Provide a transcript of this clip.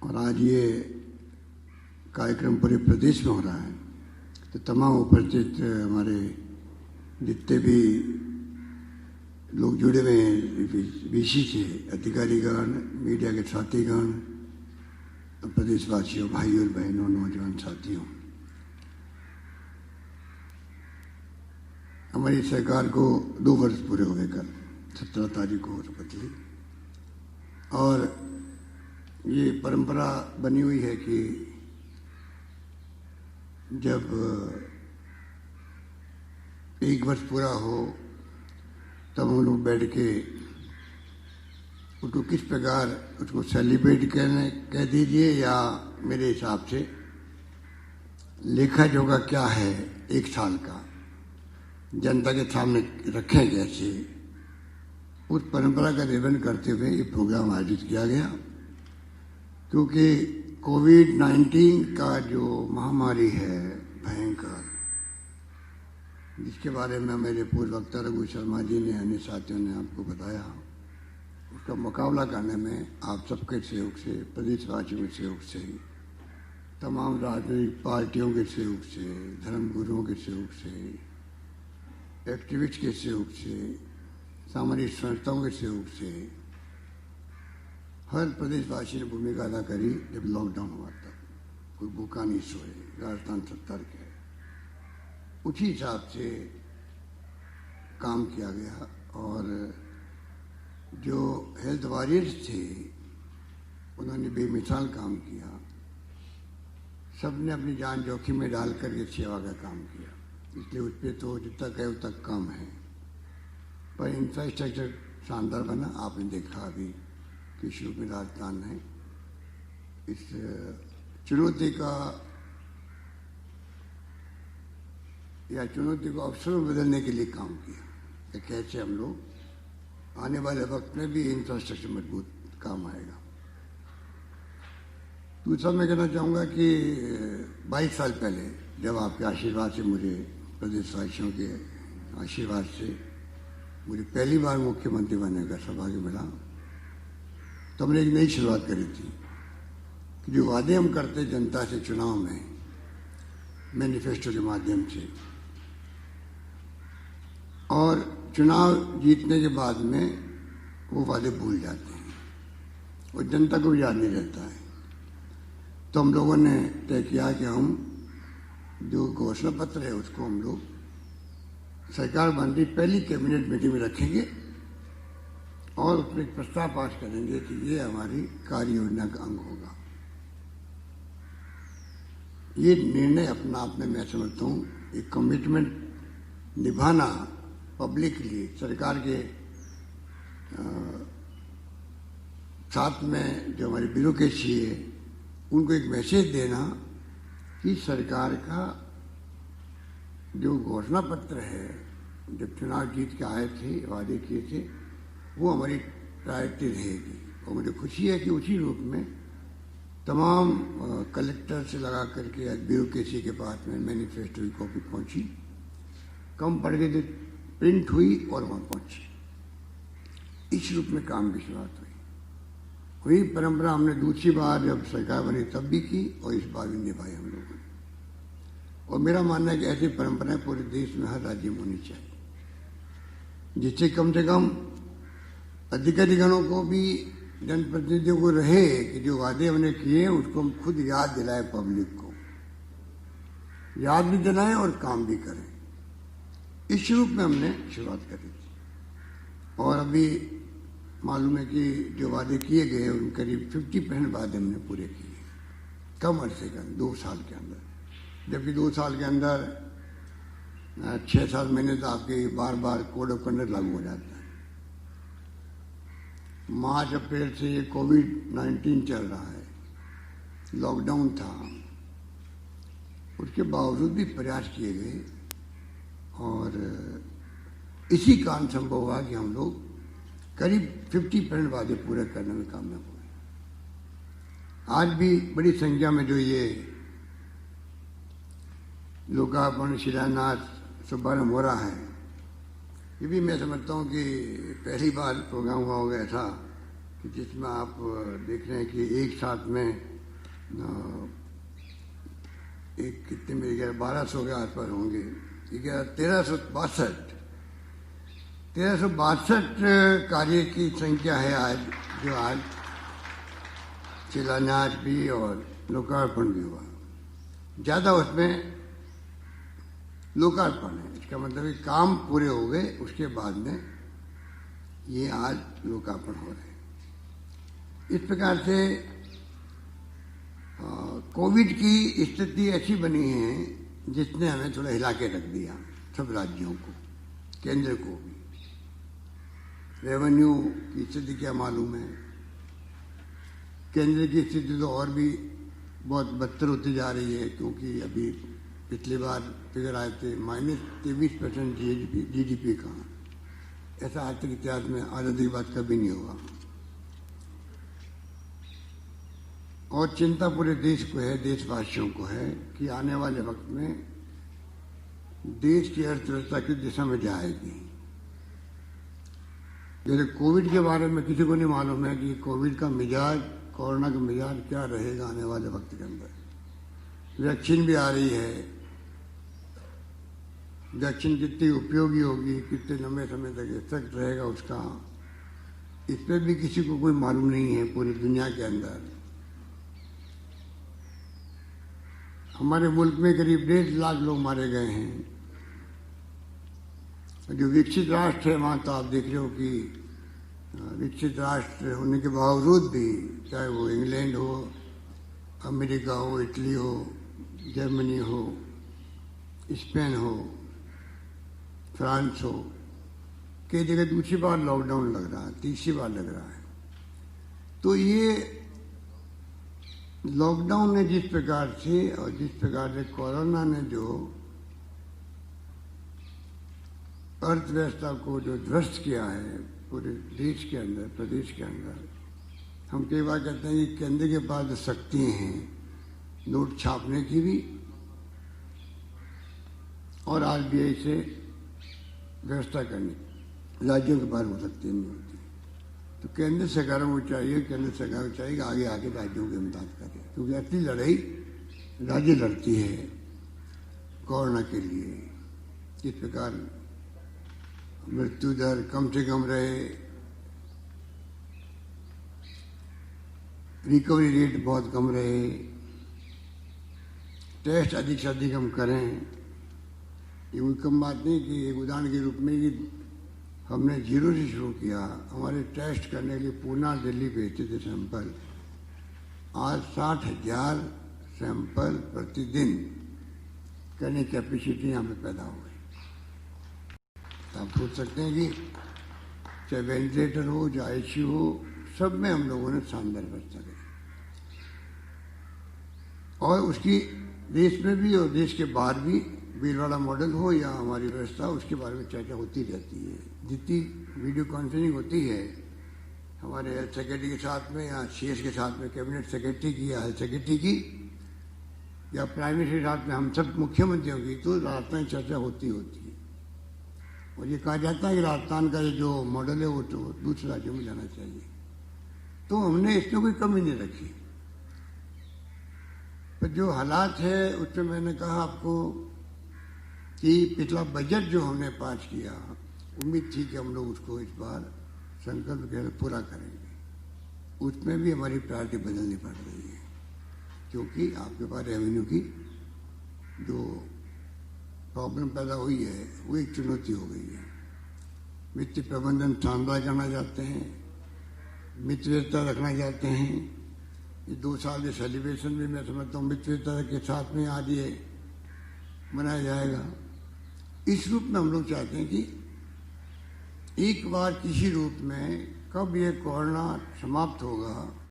और आज ये कार्यक्रम पूरे प्रदेश में हो रहा है, तो तमाम उपस्थित हमारे जितने भी लोग जुड़े हुए हैं वीसी से, अधिकारीगण, मीडिया के साथीगण, प्रदेशवासियों, भाइयों और बहनों, नौजवान साथियों, हमारी सरकार को 2 वर्ष पूरे हो गए। कल 17 तारीख को शपथ ली और ये परंपरा बनी हुई है कि जब 1 वर्ष पूरा हो तब हम लोग बैठ के उसको किस प्रकार उसको सेलिब्रेट करने कह दीजिए, या मेरे हिसाब से लेखा जोखा क्या है 1 साल का जनता के सामने रखें कैसे, उस परंपरा का निर्वहन करते हुए ये प्रोग्राम आयोजित किया गया। क्योंकि कोविड-19 का जो महामारी है भयंकर, जिसके बारे में मेरे पूर्व वक्ता रघु शर्मा जी ने, अन्य साथियों ने आपको बताया, उसका मुकाबला करने में आप सबके सहयोग से, प्रदेशवासियों के सहयोग से, तमाम राजनीतिक पार्टियों के सहयोग से, धर्मगुरुओं के सहयोग से, एक्टिविस्ट के सहयोग से, सामाजिक संस्थाओं के सहयोग से हर प्रदेशवासी ने भूमिका अदा करी। जब लॉकडाउन हुआ था कोई भूखा नहीं सोए, राजस्थान 70 के, उसी हिसाब से काम किया गया। और जो हेल्थ वॉरियर्स थे उन्होंने बेमिसाल काम किया, सबने अपनी जान जोखिम में डालकर ये सेवा का काम किया। इसलिए उस पर तो जितना कहे उतना कम है, पर इंफ्रास्ट्रक्चर शानदार बना। आपने देखा अभी कि शुरू में राजस्थान है इस चुनौती का या चुनौती को अवसर में बदलने के लिए काम किया कि कैसे हम लोग आने वाले वक्त में भी इंफ्रास्ट्रक्चर मजबूत काम आएगा। दूसरा मैं कहना चाहूँगा कि 22 साल पहले जब आपके आशीर्वाद से, मुझे प्रदेशवासियों के आशीर्वाद से मुझे पहली बार मुख्यमंत्री बनने का सौभाग्य मिला, तो हमने एक नई शुरुआत करी थी कि जो वादे हम करते जनता से चुनाव में मैनिफेस्टो के माध्यम से, और चुनाव जीतने के बाद में वो वादे भूल जाते हैं और जनता को भी याद नहीं रहता है। तो हम लोगों ने तय किया कि हम जो घोषणा पत्र है उसको हम लोग सरकार बनती पहली कैबिनेट मीटिंग में रखेंगे और उसमें एक प्रस्ताव पास करेंगे कि ये हमारी कार्य योजना का अंग होगा। ये निर्णय अपना आप में मैं समझता हूँ एक कमिटमेंट निभाना, पब्लिकली सरकार के साथ में जो हमारी ब्यूरोक्रेसी है उनको एक मैसेज देना कि सरकार का जो घोषणा पत्र है, जब चुनाव जीत के आए थे, वादे किए थे, वो हमारी प्रायोरिटी रहेगी। और मुझे खुशी है कि उसी रूप में तमाम कलेक्टर से लगा करके ब्यूरोक्रेसी के पास में मैनिफेस्टो की कॉपी पहुंची, कम पड़ गई, प्रिंट हुई और वहाँ पहुंची। इस रूप में काम की शुरुआत हुई। वही परंपरा हमने दूसरी बार जब सरकार बनी तब भी की और इस बार भी निभाई हम लोगों ने। और मेरा मानना है कि ऐसी परंपराएं पूरे देश में हर राज्य में होनी चाहिए, जिससे कम से कम अधिकारीगणों को भी, जनप्रतिनिधियों को रहे कि जो वादे हमने किए हैं उसको हम खुद याद दिलाए, पब्लिक को याद भी दिलाएं और काम भी करें। इस रूप में हमने शुरुआत करी थी। और अभी मालूम है कि जो वादे किए गए उन करीब 50% वादे हमने पूरे किए कम अरसे के अंदर, 2 साल के अंदर। जबकि 2 साल के अंदर 6-7 महीने तो आपके बार बार कोड ऑफ कंडक्ट लागू हो जाता है। मार्च अप्रैल से ये कोविड-19 चल रहा है, लॉकडाउन था, उसके बावजूद भी प्रयास किए गए और इसी कारण संभव हुआ कि हम लोग करीब 50% वादे पूरे करने में कामयाब हुए। आज भी बड़ी संख्या में जो ये लोकार्पण, शिलान्यास, शुभारंभ हो रहा है, ये भी मैं समझता हूँ कि पहली बार प्रोग्राम हुआ होगा ऐसा कि जिसमें आप देख रहे हैं कि एक साथ में एक कितने मेरे 1200 के आस पास होंगे, 1362 कार्य की संख्या है आज, जो आज शिलान्यास भी और लोकार्पण भी हुआ। ज़्यादा उसमें लोकार्पण है, इसका मतलब कि काम पूरे हो गए, उसके बाद में ये आज लोकार्पण हो रहे हैं। इस प्रकार से कोविड की स्थिति ऐसी बनी है जिसने हमें थोड़ा हिला के रख दिया, सब राज्यों को, केंद्र को भी। रेवेन्यू की स्थिति क्या मालूम है, केंद्र की स्थिति तो और भी बहुत बदतर होती जा रही है, क्योंकि अभी पिछली बार फिगर आए थे -23% GDP का। ऐसा आज तक इतिहास में आज़ादी के बाद कभी नहीं हुआ। और चिंता पूरे देश को है, देशवासियों को है कि आने वाले वक्त में देश की अर्थव्यवस्था किस दिशा में जाएगी। जैसे कोविड के बारे में किसी को नहीं मालूम है कि कोविड का मिजाज, कोरोना का मिजाज क्या रहेगा आने वाले वक्त के अंदर। वैक्सीन भी आ रही है, वैक्सीन कितनी उपयोगी होगी, कितने लंबे समय तक इफेक्ट रहेगा उसका, इस पर भी किसी को कोई मालूम नहीं है पूरी दुनिया के अंदर। हमारे मुल्क में करीब 1.5 लाख लोग मारे गए हैं। जो विकसित राष्ट्र है वहाँ तो आप देख रहे हो कि विकसित राष्ट्र होने के बावजूद भी, चाहे वो इंग्लैंड हो, अमेरिका हो, इटली हो, जर्मनी हो, स्पेन हो, फ्रांस हो, कई जगह दूसरी बार लॉकडाउन लग रहा है, तीसरी बार लग रहा है। तो ये लॉकडाउन ने जिस प्रकार से और जिस प्रकार से कोरोना ने जो अर्थव्यवस्था को जो ध्वस्त किया है पूरे देश के अंदर, प्रदेश के अंदर, हम कई बार कहते हैं कि केंद्र के पास जो शक्ति हैं नोट छापने की भी और RBI से व्यवस्था करने, राज्यों के पास वो शक्ति नहीं होती। तो केंद्र सरकार को चाहिए, केंद्र सरकार को चाहिए कि आगे आके राज्यों की मदद करे, क्योंकि असली लड़ाई राज्य लड़ती है कोरोना के लिए। इस प्रकार मृत्यु दर कम से कम रहे, रिकवरी रेट बहुत कम रहे, टेस्ट अधिक से अधिक हम करें। ये कोई कम बात नहीं कि एक उदाहरण के रूप में कि हमने 0 से शुरू किया। हमारे टेस्ट करने के लिए पूना, दिल्ली भेजते थे सैंपल। आज 60,000 सैंपल प्रतिदिन करने की कैपेसिटी यहाँ पे पैदा हो गई। आप सोच सकते हैं कि चाहे वेंटिलेटर हो, चाहे ICU हो, सब में हम लोगों ने शानदार व्यवस्था करी। और उसकी देश में भी और देश के बाहर भी भीलवाड़ा मॉडल हो या हमारी व्यवस्था, उसके बारे में चर्चा होती रहती है। जितनी वीडियो कॉन्फ्रेंसिंग होती है हमारे हेल्थ सेक्रेटरी के साथ में या CS के साथ में, कैबिनेट सेक्रेटरी की या हेल्थ सेक्रेटरी की या प्राइम मिनिस्टर के साथ में, हम सब मुख्यमंत्रियों की, तो राजस्थान चर्चा होती है। और ये कहा जाता है कि राजस्थान का ये जो मॉडल है वो तो दूसरे राज्यों में जाना चाहिए। तो हमने इसमें कोई कमी नहीं रखी। पर जो हालात है उसमें मैंने कहा आपको कि पिछला बजट जो हमने पास किया, उम्मीद थी कि हम लोग उसको इस बार संकल्प के पूरा करेंगे। उसमें भी हमारी प्रायोरिटी बदलनी पड़ रही है, क्योंकि आपके पास रेवेन्यू की जो प्रॉब्लम पैदा हुई है वो एक चुनौती हो गई है। वित्तीय प्रबंधन शानदार करना चाहते हैं, मित्रता रखना चाहते हैं। ये 2 साल के सेलिब्रेशन भी मैं समझता हूँ मित्रता के साथ में आज ये मनाया जाएगा। इस रूप में हम लोग चाहते हैं कि एक बार किसी रूप में कब ये कोरोना समाप्त होगा